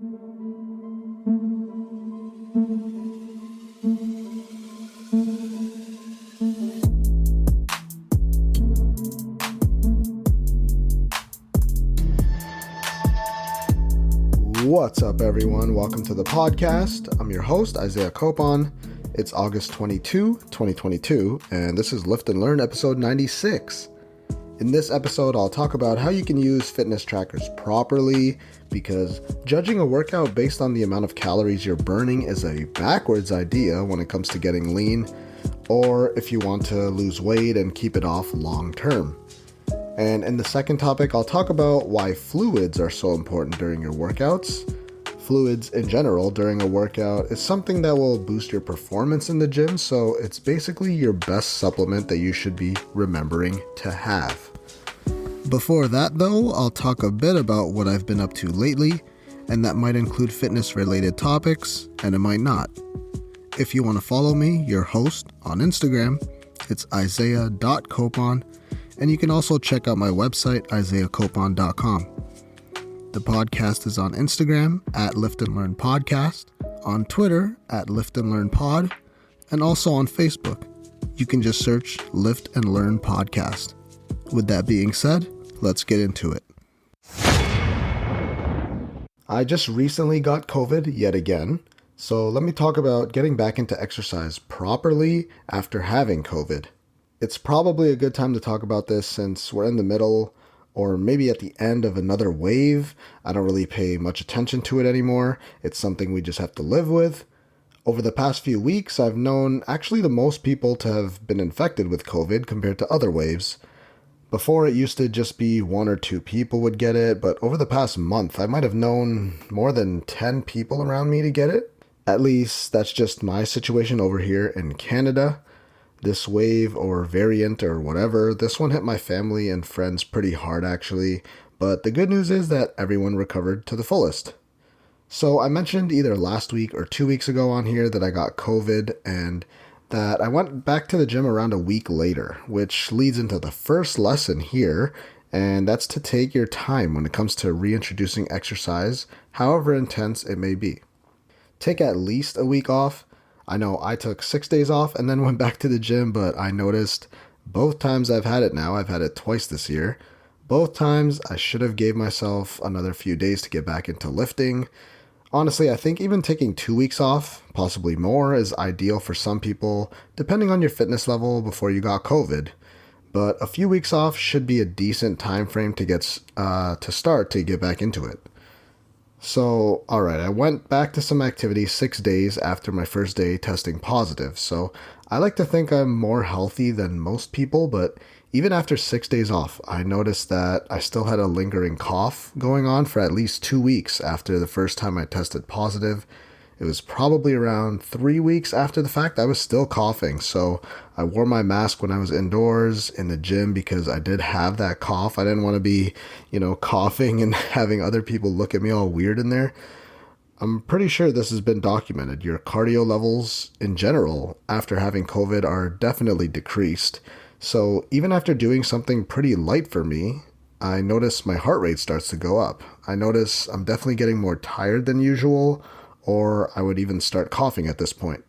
What's up, everyone? Welcome to the podcast. I'm your host, Isaiah Copon. It's August 22, 2022, and this is Lift and Learn episode 96. In this episode, I'll talk about how you can use fitness trackers properly, because judging a workout based on the amount of calories you're burning is a backwards idea when it comes to getting lean, or if you want to lose weight and keep it off long term. And in the second topic, I'll talk about why fluids are so important during your workouts. Fluids in general during a workout is something that will boost your performance in the gym, so it's basically your best supplement that you should be remembering to have. Before that though, I'll talk a bit about what I've been up to lately, and that might include fitness related topics, and it might not. If you want to follow me, your host, on Instagram, it's isaiah.copon, and you can also check out my website, isaiahcopon.com. The podcast is on Instagram at Lift and Learn Podcast, on Twitter at Lift and Learn Pod, and also on Facebook. You can just search Lift and Learn Podcast. With that being said, let's get into it. I just recently got COVID yet again, so let me talk about getting back into exercise properly after having COVID. It's probably a good time to talk about this since we're in the middle or maybe at the end of another wave. I don't really pay much attention to it anymore. It's something we just have to live with. Over the past few weeks, I've known actually the most people to have been infected with COVID compared to other waves. Before, it used to just be 1 or 2 people would get it, but over the past month, I might have known more than 10 people around me to get it. At least that's just my situation over here in Canada. This wave or variant or whatever, this one hit my family and friends pretty hard actually, but the good news is that everyone recovered to the fullest. So I mentioned either last week or 2 weeks ago on here that I got COVID and that I went back to the gym around a week later, which leads into the first lesson here, and that's to take your time when it comes to reintroducing exercise, however intense it may be. Take at least a week off. I know I took 6 days off and then went back to the gym, but I noticed both times I've had it now, I've had it twice this year, both times I should have gave myself another few days to get back into lifting. Honestly, I think even taking 2 weeks off, possibly more, is ideal for some people, depending on your fitness level before you got COVID. But a few weeks off should be a decent time frame to get back into it. So, alright, I went back to some activity 6 days after my first day testing positive, so I like to think I'm more healthy than most people, but even after 6 days off, I noticed that I still had a lingering cough going on for at least 2 weeks after the first time I tested positive. It was probably around 3 weeks after the fact I was still coughing, so I wore my mask when I was indoors in the gym because I did have that cough. I didn't want to be, coughing and having other people look at me all weird in there. I'm pretty sure this has been documented. Your cardio levels in general after having COVID are definitely decreased. So even after doing something pretty light for me, I notice my heart rate starts to go up. I notice I'm definitely getting more tired than usual, or I would even start coughing at this point.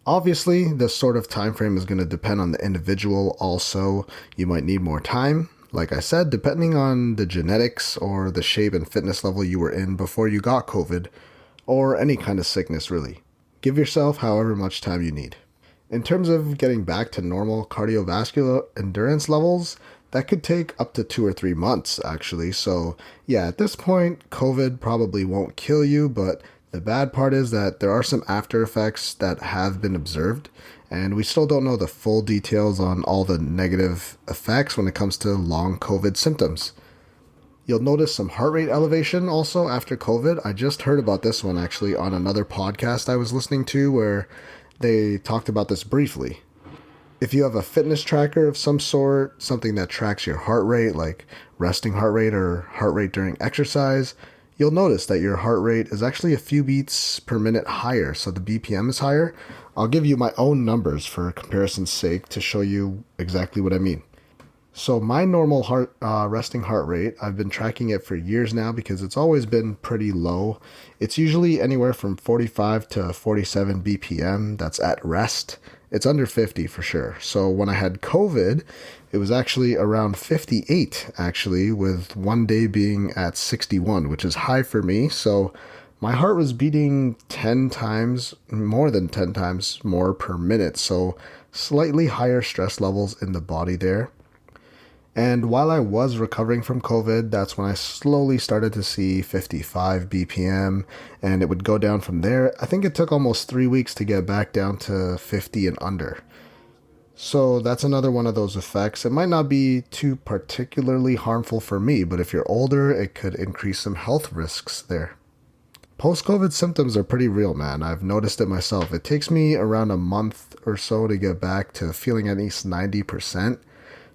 Obviously, this sort of time frame is going to depend on the individual also. You might need more time, like I said, depending on the genetics or the shape and fitness level you were in before you got COVID, or any kind of sickness really. Give yourself however much time you need. In terms of getting back to normal cardiovascular endurance levels, that could take up to 2 or 3 months actually. So yeah, at this point, COVID probably won't kill you, but the bad part is that there are some after effects that have been observed, and we still don't know the full details on all the negative effects when it comes to long COVID symptoms. You'll notice some heart rate elevation also after COVID. I just heard about this one actually on another podcast I was listening to where they talked about this briefly. If you have a fitness tracker of some sort, something that tracks your heart rate, like resting heart rate or heart rate during exercise, you'll notice that your heart rate is actually a few beats per minute higher, so the BPM is higher. I'll give you my own numbers for comparison's sake to show you exactly what I mean. So my normal resting heart rate, I've been tracking it for years now because it's always been pretty low. It's usually anywhere from 45 to 47 BPM. That's at rest. It's under 50 for sure. So when I had COVID, it was actually around 58 actually, with one day being at 61, which is high for me. So my heart was beating 10 times, more than 10 times more per minute. So slightly higher stress levels in the body there. And while I was recovering from COVID, that's when I slowly started to see 55 BPM, and it would go down from there. I think it took almost 3 weeks to get back down to 50 and under. So that's another one of those effects. It might not be too particularly harmful for me, but if you're older, it could increase some health risks there. Post COVID symptoms are pretty real, man. I've noticed it myself. It takes me around a month or so to get back to feeling at least 90%.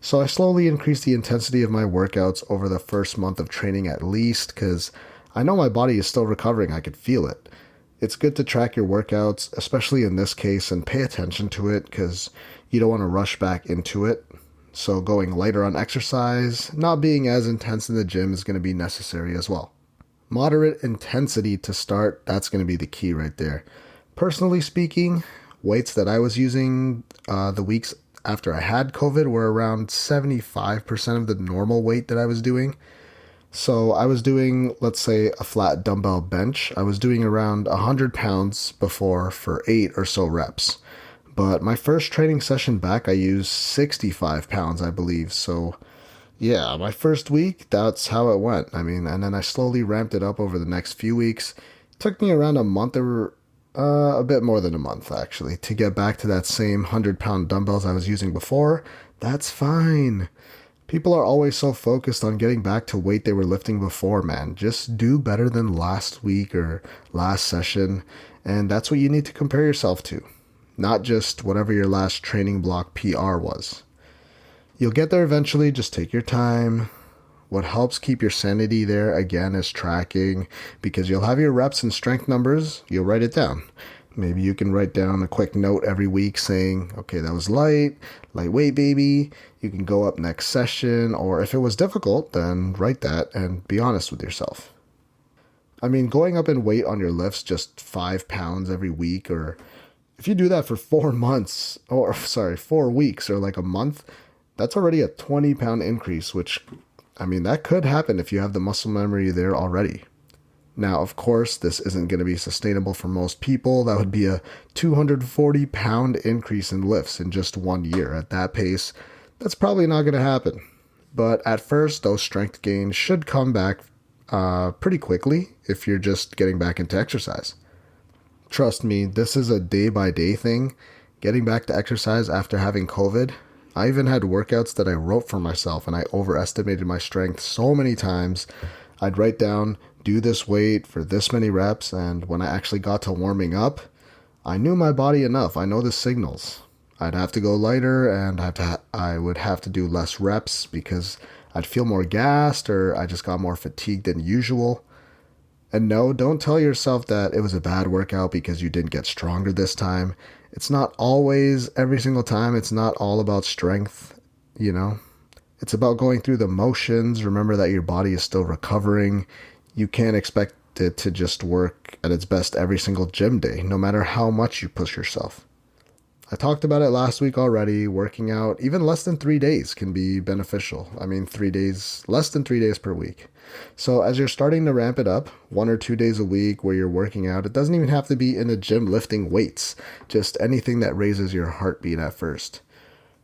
So I slowly increased the intensity of my workouts over the first month of training at least, because I know my body is still recovering. I could feel it. It's good to track your workouts, especially in this case, and pay attention to it because you don't want to rush back into it. So going lighter on exercise, not being as intense in the gym is going to be necessary as well. Moderate intensity to start, that's going to be the key right there. Personally speaking, weights that I was using the weeks after I had COVID were around 75% of the normal weight that I was doing. So I was doing, let's say, a flat dumbbell bench. I was doing around 100 pounds before for 8 or so reps. But my first training session back, I used 65 pounds, I believe. So yeah, my first week, that's how it went. I mean, and then I slowly ramped it up over the next few weeks. It took me around a month or a bit more than a month, actually, to get back to that same 100-pound dumbbells I was using before. That's fine. People are always so focused on getting back to weight they were lifting before, man. Just do better than last week or last session, and that's what you need to compare yourself to, not just whatever your last training block PR was. You'll get there eventually, just take your time. What helps keep your sanity there, again, is tracking, because you'll have your reps and strength numbers, you'll write it down. Maybe you can write down a quick note every week saying, okay, that was lightweight, baby. You can go up next session, or if it was difficult, then write that and be honest with yourself. I mean, going up in weight on your lifts just 5 pounds every week, or if you do that for 4 months, or sorry, 4 weeks or like a month, that's already a 20-pound increase, which, I mean, that could happen if you have the muscle memory there already. Now, of course, this isn't going to be sustainable for most people. That would be a 240-pound increase in lifts in just 1 year. At that pace, that's probably not going to happen. But at first, those strength gains should come back pretty quickly if you're just getting back into exercise. Trust me, this is a day-by-day thing. Getting back to exercise after having COVID, I even had workouts that I wrote for myself, and I overestimated my strength so many times. I'd write down, do this weight for this many reps, and when I actually got to warming up, I knew my body enough. I know the signals. I'd have to go lighter, and I would have to do less reps because I'd feel more gassed, or I just got more fatigued than usual. And no, don't tell yourself that it was a bad workout because you didn't get stronger this time. It's not always, every single time, it's not all about strength, you know? It's about going through the motions. Remember that your body is still recovering. You can't expect it to just work at its best every single gym day, no matter how much you push yourself. I talked about it last week already. Working out even less than 3 days can be beneficial. I mean, 3 days, less than 3 days per week. So as you're starting to ramp it up, 1 or 2 days a week where you're working out, it doesn't even have to be in a gym lifting weights, just anything that raises your heartbeat at first.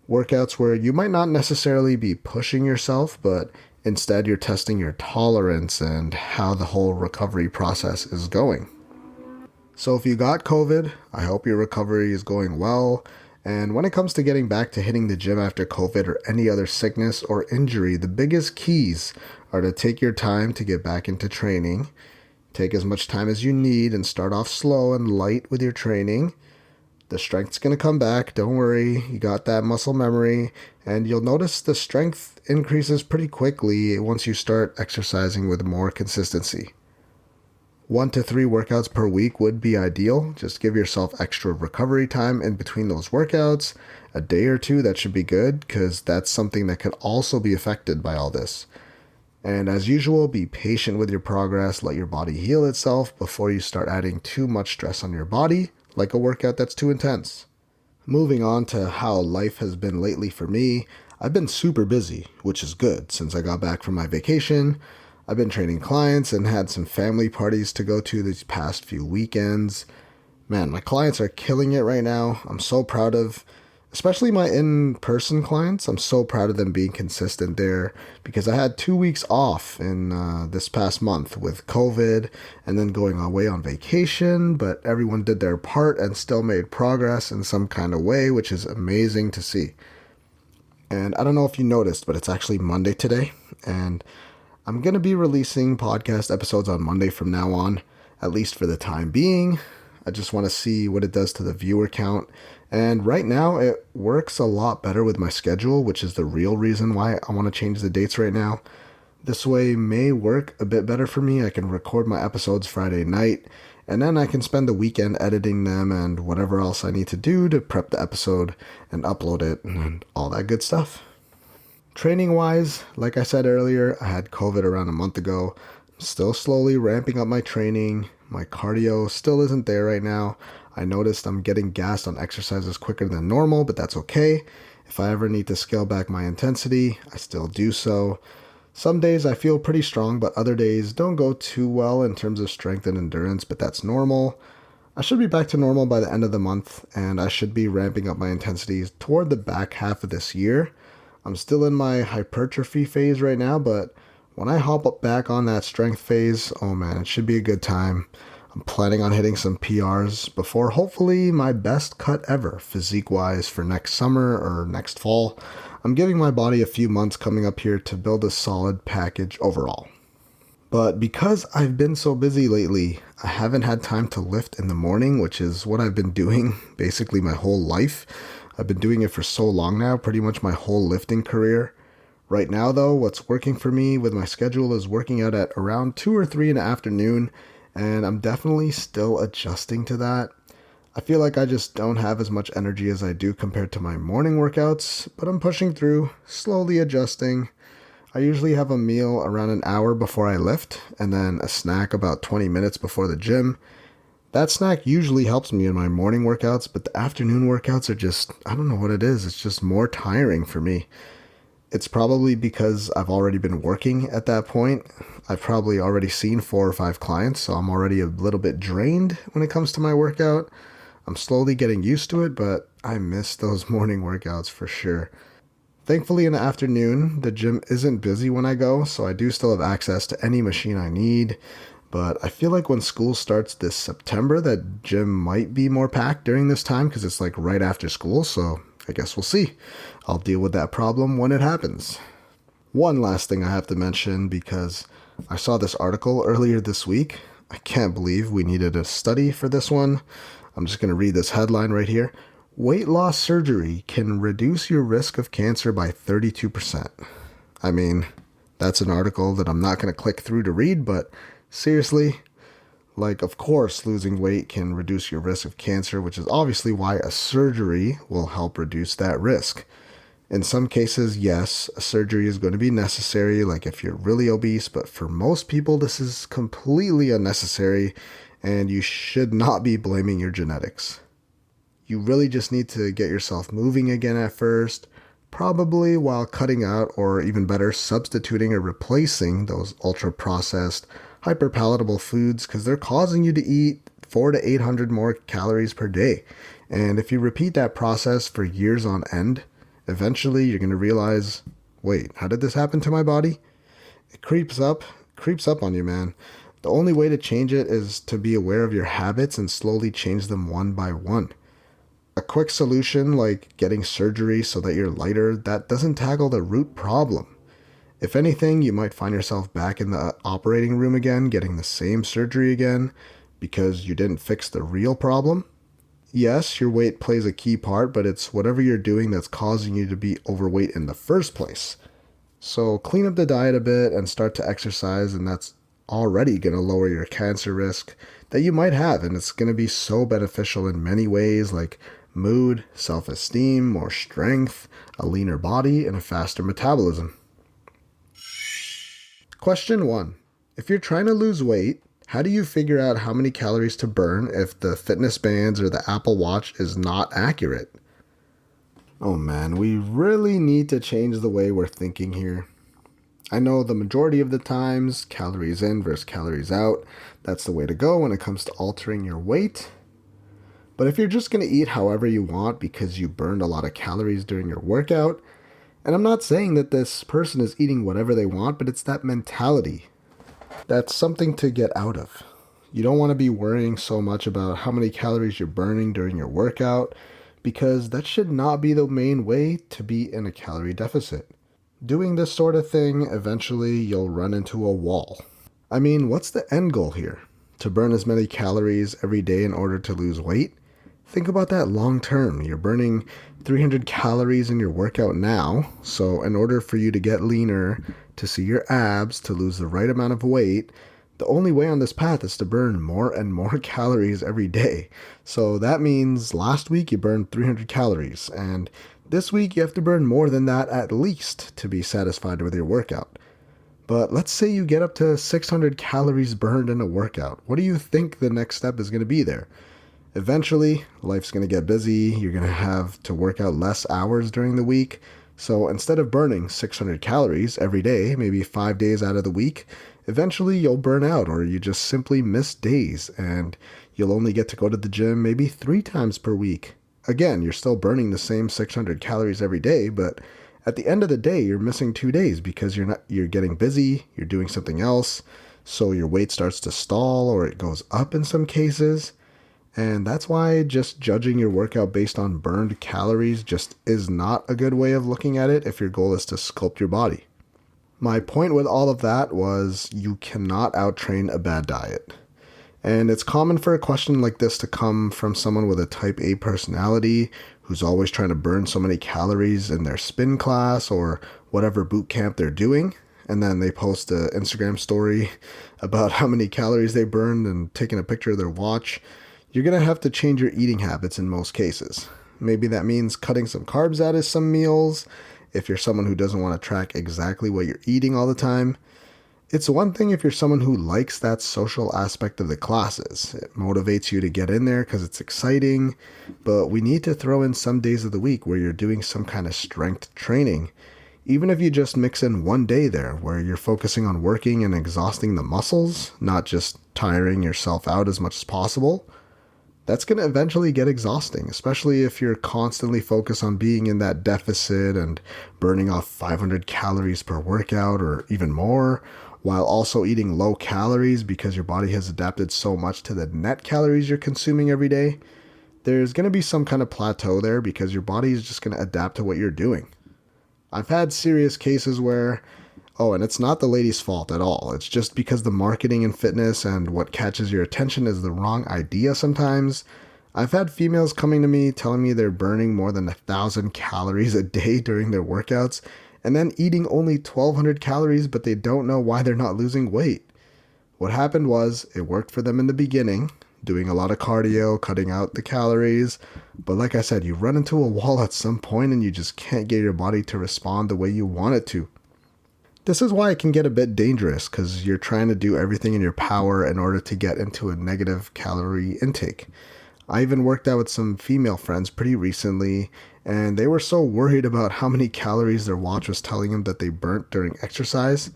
Workouts where you might not necessarily be pushing yourself, but instead you're testing your tolerance and how the whole recovery process is going. So if you got COVID, I hope your recovery is going well. And when it comes to getting back to hitting the gym after COVID or any other sickness or injury, the biggest keys are to take your time to get back into training. Take as much time as you need and start off slow and light with your training. The strength's going to come back. Don't worry. You got that muscle memory. And you'll notice the strength increases pretty quickly once you start exercising with more consistency. 1 to 3 workouts per week would be ideal. Just give yourself extra recovery time in between those workouts. A day or two, that should be good because that's something that could also be affected by all this. And as usual, be patient with your progress. Let your body heal itself before you start adding too much stress on your body, like a workout that's too intense. Moving on to how life has been lately for me, I've been super busy, which is good since I got back from my vacation. I've been training clients and had some family parties to go to these past few weekends. Man, my clients are killing it right now. I'm so proud of, especially my in-person clients. I'm so proud of them being consistent there because I had 2 weeks off in this past month with COVID and then going away on vacation, but everyone did their part and still made progress in some kind of way, which is amazing to see. And I don't know if you noticed, but it's actually Monday today, and I'm going to be releasing podcast episodes on Monday from now on, at least for the time being. I just want to see what it does to the viewer count. And right now, it works a lot better with my schedule, which is the real reason why I want to change the dates right now. This way may work a bit better for me. I can record my episodes Friday night, and then I can spend the weekend editing them and whatever else I need to do to prep the episode and upload it and all that good stuff. Training wise, like I said earlier, I had COVID around a month ago. I'm still slowly ramping up my training. My cardio still isn't there right now. I noticed I'm getting gassed on exercises quicker than normal, but that's okay. If I ever need to scale back my intensity, I still do so. Some days I feel pretty strong, but other days don't go too well in terms of strength and endurance, but that's normal. I should be back to normal by the end of the month, and I should be ramping up my intensities toward the back half of this year. I'm still in my hypertrophy phase right now, but when I hop up back on that strength phase, oh man, it should be a good time. I'm planning on hitting some PRs before hopefully my best cut ever, physique-wise, for next summer or next fall. I'm giving my body a few months coming up here to build a solid package overall. But because I've been so busy lately, I haven't had time to lift in the morning, which is what I've been doing basically my whole life. I've been doing it for so long now, pretty much my whole lifting career. Right now, though, what's working for me with my schedule is working out at around 2 or 3 in the afternoon, and I'm definitely still adjusting to that. I feel like I just don't have as much energy as I do compared to my morning workouts, but I'm pushing through, slowly adjusting. I usually have a meal around an hour before I lift, and then a snack about 20 minutes before the gym. That snack usually helps me in my morning workouts, but the afternoon workouts are just, I don't know what it is, it's just more tiring for me. It's probably because I've already been working at that point. I've probably already seen 4 or 5 clients, so I'm already a little bit drained when it comes to my workout. I'm slowly getting used to it, but I miss those morning workouts for sure. Thankfully in the afternoon, the gym isn't busy when I go, so I do still have access to any machine I need. But I feel like when school starts this September, that gym might be more packed during this time because it's like right after school, so I guess we'll see. I'll deal with that problem when it happens. One last thing I have to mention because I saw this article earlier this week. I can't believe we needed a study for this one. I'm just going to read this headline right here. Weight loss surgery can reduce your risk of cancer by 32%. I mean, that's an article that I'm not going to click through to read, but seriously, like, of course, losing weight can reduce your risk of cancer, which is obviously why a surgery will help reduce that risk. In some cases, yes, a surgery is going to be necessary, like if you're really obese, but for most people, this is completely unnecessary, and you should not be blaming your genetics. You really just need to get yourself moving again at first, probably while cutting out, or even better, substituting or replacing those ultra-processed, hyper-palatable foods because they're causing you to eat 400 to 800 more calories per day. And if you repeat that process for years on end, eventually you're going to realize, wait, how did this happen to my body? It creeps up on you, man. The only way to change it is to be aware of your habits and slowly change them one by one. A quick solution like getting surgery so that you're lighter, that doesn't tackle the root problem. If anything, you might find yourself back in the operating room again, getting the same surgery again, because you didn't fix the real problem. Yes, your weight plays a key part, but it's whatever you're doing that's causing you to be overweight in the first place. So clean up the diet a bit and start to exercise, and that's already going to lower your cancer risk that you might have, and it's going to be so beneficial in many ways like mood, self-esteem, more strength, a leaner body, and a faster metabolism. Question 1. If you're trying to lose weight, how do you figure out how many calories to burn if the fitness bands or the Apple Watch is not accurate? Oh man, we really need to change the way we're thinking here. I know the majority of the times, calories in versus calories out, that's the way to go when it comes to altering your weight. But if you're just going to eat however you want because you burned a lot of calories during your workout, and I'm not saying that this person is eating whatever they want, but it's that mentality. That's something to get out of. You don't want to be worrying so much about how many calories you're burning during your workout, because that should not be the main way to be in a calorie deficit. Doing this sort of thing, eventually you'll run into a wall. I mean, what's the end goal here? To burn as many calories every day in order to lose weight? Think about that long term. You're burning 300 calories in your workout now, so in order for you to get leaner, to see your abs, to lose the right amount of weight, the only way on this path is to burn more and more calories every day. So that means last week you burned 300 calories, and this week you have to burn more than that at least to be satisfied with your workout. But let's say you get up to 600 calories burned in a workout. What do you think the next step is going to be there? Eventually, life's going to get busy. You're going to have to work out less hours during the week. So instead of burning 600 calories every day, maybe 5 days out of the week, eventually you'll burn out, or you just simply miss days and you'll only get to go to the gym maybe 3 times per week. Again, you're still burning the same 600 calories every day, but at the end of the day, you're missing 2 days because you're getting busy, you're doing something else, so your weight starts to stall or it goes up in some cases. And that's why just judging your workout based on burned calories just is not a good way of looking at it if your goal is to sculpt your body. My point with all of that was you cannot outtrain a bad diet. And it's common for a question like this to come from someone with a type A personality who's always trying to burn so many calories in their spin class or whatever boot camp they're doing. And then they post an Instagram story about how many calories they burned and taking a picture of their watch. You're going to have to change your eating habits in most cases. Maybe that means cutting some carbs out of some meals if you're someone who doesn't want to track exactly what you're eating all the time. It's one thing if you're someone who likes that social aspect of the classes. It motivates you to get in there because it's exciting, but we need to throw in some days of the week where you're doing some kind of strength training. Even if you just mix in one day there where you're focusing on working and exhausting the muscles, not just tiring yourself out as much as possible, that's going to eventually get exhausting, especially if you're constantly focused on being in that deficit and burning off 500 calories per workout or even more, while also eating low calories because your body has adapted so much to the net calories you're consuming every day. There's going to be some kind of plateau there because your body is just going to adapt to what you're doing. I've had serious cases where, and it's not the lady's fault at all. It's just because the marketing in fitness and what catches your attention is the wrong idea sometimes. I've had females coming to me telling me they're burning more than 1,000 calories a day during their workouts and then eating only 1,200 calories, but they don't know why they're not losing weight. What happened was it worked for them in the beginning, doing a lot of cardio, cutting out the calories. But like I said, you run into a wall at some point and you just can't get your body to respond the way you want it to. This is why it can get a bit dangerous because you're trying to do everything in your power in order to get into a negative calorie intake. I even worked out with some female friends pretty recently, and they were so worried about how many calories their watch was telling them that they burnt during exercise.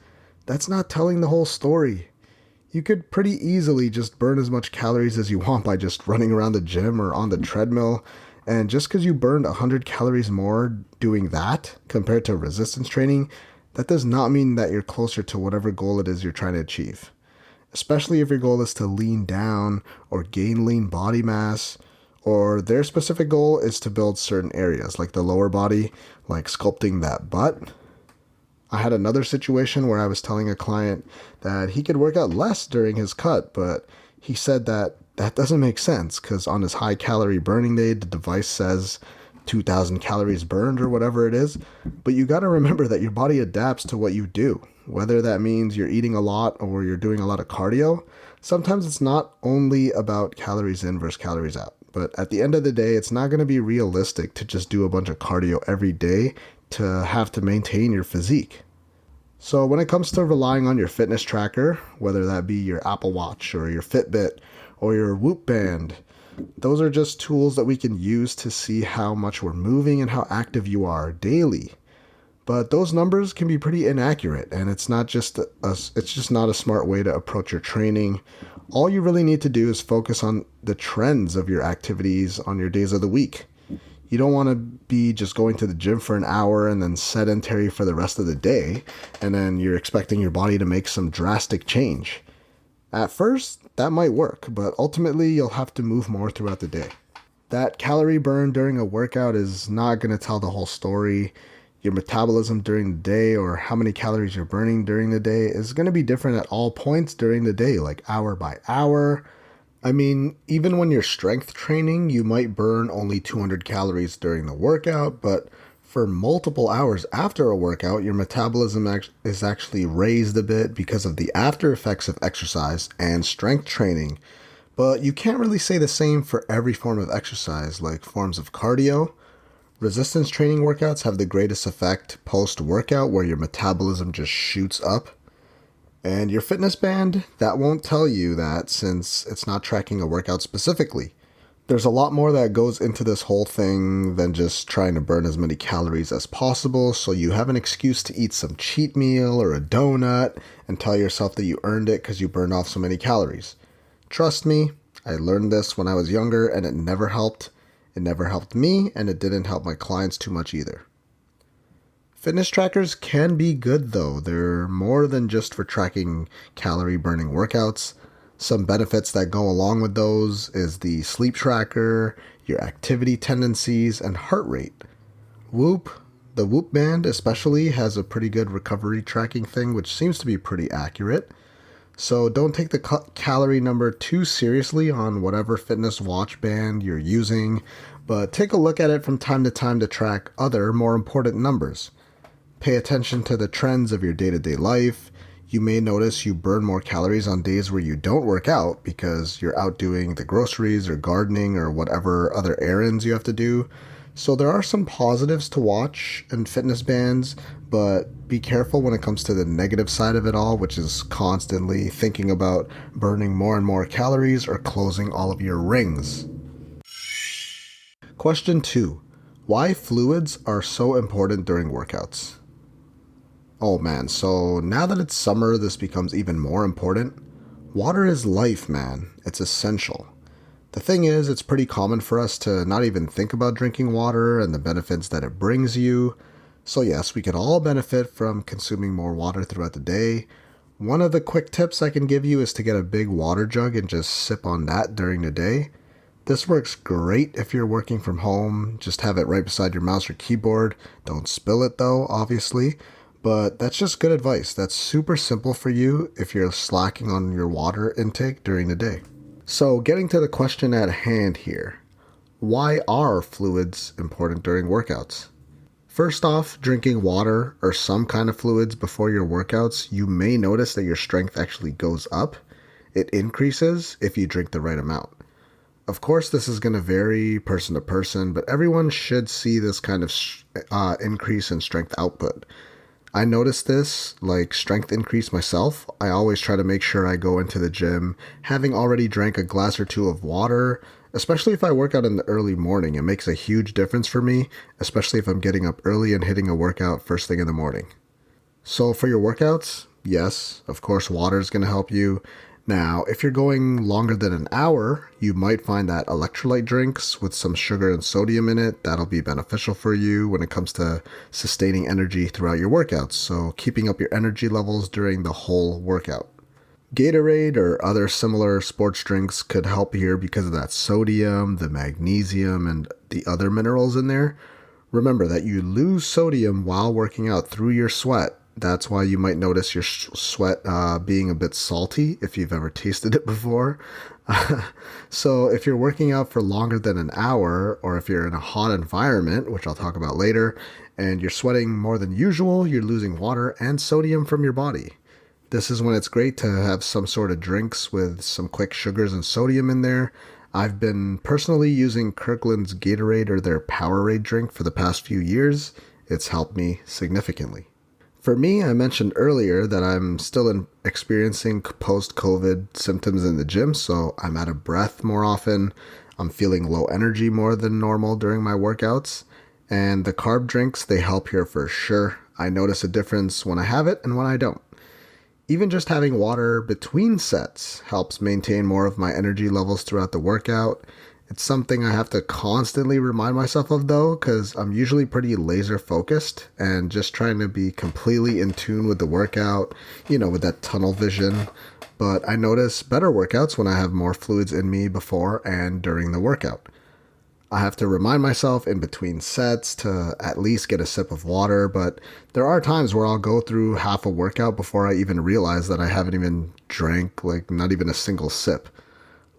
That's not telling the whole story. You could pretty easily just burn as much calories as you want by just running around the gym or on the treadmill, and just because you burned 100 calories more doing that compared to resistance training, that does not mean that you're closer to whatever goal it is you're trying to achieve. Especially if your goal is to lean down or gain lean body mass, or their specific goal is to build certain areas like the lower body, like sculpting that butt. I had another situation where I was telling a client that he could work out less during his cut, but he said that doesn't make sense because on his high calorie burning day, the device says 2,000 calories burned or whatever it is. But you got to remember that your body adapts to what you do. whether that means you're eating a lot or you're doing a lot of cardio, sometimes it's not only about calories in versus calories out. But at the end of the day, it's not going to be realistic to just do a bunch of cardio every day to have to maintain your physique. So when it comes to relying on your fitness tracker, whether that be your Apple Watch or your Fitbit or your Whoop band, those are just tools that we can use to see how much we're moving and how active you are daily. But those numbers can be pretty inaccurate, and it's just not a smart way to approach your training. All you really need to do is focus on the trends of your activities on your days of the week. You don't want to be just going to the gym for an hour and then sedentary for the rest of the day, and then you're expecting your body to make some drastic change. At first, that might work, but ultimately you'll have to move more throughout the day. That calorie burn during a workout is not going to tell the whole story. Your metabolism during the day or how many calories you're burning during the day is going to be different at all points during the day, like hour by hour. I mean, even when you're strength training, you might burn only 200 calories during the workout, but for multiple hours after a workout, your metabolism is actually raised a bit because of the after effects of exercise and strength training. But you can't really say the same for every form of exercise, like forms of cardio. Resistance training workouts have the greatest effect post-workout where your metabolism just shoots up. And your fitness band, that won't tell you that since it's not tracking a workout specifically. There's a lot more that goes into this whole thing than just trying to burn as many calories as possible, so you have an excuse to eat some cheat meal or a donut and tell yourself that you earned it because you burned off so many calories. Trust me, I learned this when I was younger and it never helped. It never helped me, and it didn't help my clients too much either. Fitness trackers can be good though. They're more than just for tracking calorie burning workouts. Some benefits that go along with those is the sleep tracker, your activity tendencies, and heart rate. The Whoop band especially has a pretty good recovery tracking thing, which seems to be pretty accurate. So don't take the calorie number too seriously on whatever fitness watch band you're using, but take a look at it from time to time to track other more important numbers. Pay attention to the trends of your day-to-day life. You may notice you burn more calories on days where you don't work out because you're out doing the groceries or gardening or whatever other errands you have to do. So there are some positives to watch in fitness bands, but be careful when it comes to the negative side of it all, which is constantly thinking about burning more and more calories or closing all of your rings. Question 2. Why fluids are so important during workouts? Oh man, so now that it's summer, this becomes even more important. Water is life, man. It's essential. The thing is, it's pretty common for us to not even think about drinking water and the benefits that it brings you. So yes, we could all benefit from consuming more water throughout the day. One of the quick tips I can give you is to get a big water jug and just sip on that during the day. This works great if you're working from home. Just have it right beside your mouse or keyboard. Don't spill it though, obviously. But that's just good advice. That's super simple for you if you're slacking on your water intake during the day. So getting to the question at hand here. Why are fluids important during workouts? First off, drinking water or some kind of fluids before your workouts, you may notice that your strength actually goes up. It increases if you drink the right amount. Of course, this is going to vary person to person, but everyone should see this kind of increase in strength output. I noticed this, like strength increase myself. I always try to make sure I go into the gym having already drank a glass or two of water, especially if I work out in the early morning. It makes a huge difference for me, especially if I'm getting up early and hitting a workout first thing in the morning. So for your workouts, yes, of course, water is going to help you. Now, if you're going longer than an hour, you might find that electrolyte drinks with some sugar and sodium in it, that'll be beneficial for you when it comes to sustaining energy throughout your workouts, so keeping up your energy levels during the whole workout. Gatorade or other similar sports drinks could help here because of that sodium, the magnesium, and the other minerals in there. Remember that you lose sodium while working out through your sweat. That's why you might notice your sweat being a bit salty if you've ever tasted it before. So if you're working out for longer than an hour, or if you're in a hot environment, which I'll talk about later, and you're sweating more than usual, you're losing water and sodium from your body. This is when it's great to have some sort of drinks with some quick sugars and sodium in there. I've been personally using Kirkland's Gatorade or their Powerade drink for the past few years. It's helped me significantly. For me, I mentioned earlier that I'm still experiencing post-COVID symptoms in the gym, so I'm out of breath more often. I'm feeling low energy more than normal during my workouts. And the carb drinks, they help here for sure. I notice a difference when I have it and when I don't. Even just having water between sets helps maintain more of my energy levels throughout the workout. It's something I have to constantly remind myself of though, because I'm usually pretty laser focused and just trying to be completely in tune with the workout, with that tunnel vision. But I notice better workouts when I have more fluids in me before and during the workout. I have to remind myself in between sets to at least get a sip of water, but there are times where I'll go through half a workout before I even realize that I haven't even drank, not even a single sip.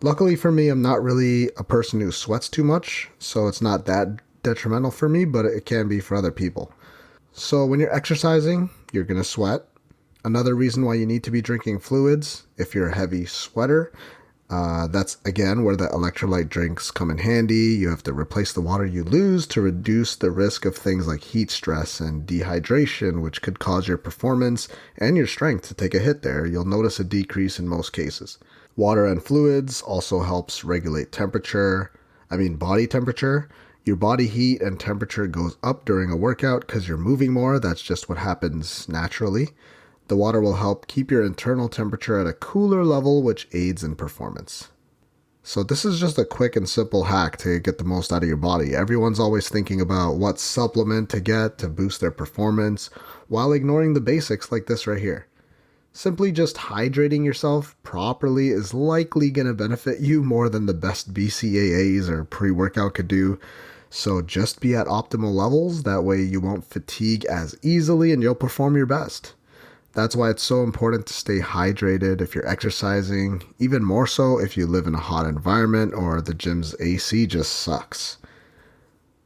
Luckily for me, I'm not really a person who sweats too much, so it's not that detrimental for me, but it can be for other people. So when you're exercising, you're going to sweat. Another reason why you need to be drinking fluids, if you're a heavy sweater, that's again where the electrolyte drinks come in handy. You have to replace the water you lose to reduce the risk of things like heat stress and dehydration, which could cause your performance and your strength to take a hit there. You'll notice a decrease in most cases. Water and fluids also helps regulate body temperature. Your body heat and temperature goes up during a workout because you're moving more. That's just what happens naturally. The water will help keep your internal temperature at a cooler level, which aids in performance. So this is just a quick and simple hack to get the most out of your body. Everyone's always thinking about what supplement to get to boost their performance, while ignoring the basics like this right here. Simply just hydrating yourself properly is likely going to benefit you more than the best BCAAs or pre-workout could do. So just be at optimal levels, that way you won't fatigue as easily and you'll perform your best. That's why it's so important to stay hydrated if you're exercising, even more so if you live in a hot environment or the gym's AC just sucks.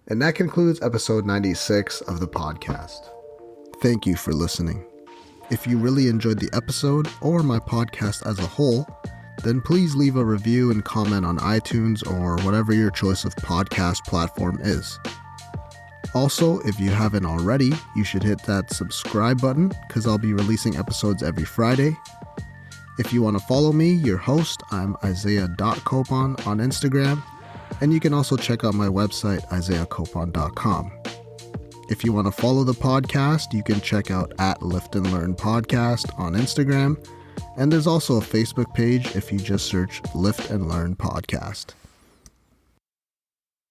And that concludes episode 96 of the podcast. Thank you for listening. If you really enjoyed the episode or my podcast as a whole, then please leave a review and comment on iTunes or whatever your choice of podcast platform is. Also, if you haven't already, you should hit that subscribe button because I'll be releasing episodes every Friday. If you want to follow me, your host, I'm Isaiah.Copon on Instagram, and you can also check out my website, isaiahcopon.com. If you want to follow the podcast, you can check out @Lift and Learn Podcast on Instagram. And there's also a Facebook page if you just search Lift and Learn Podcast.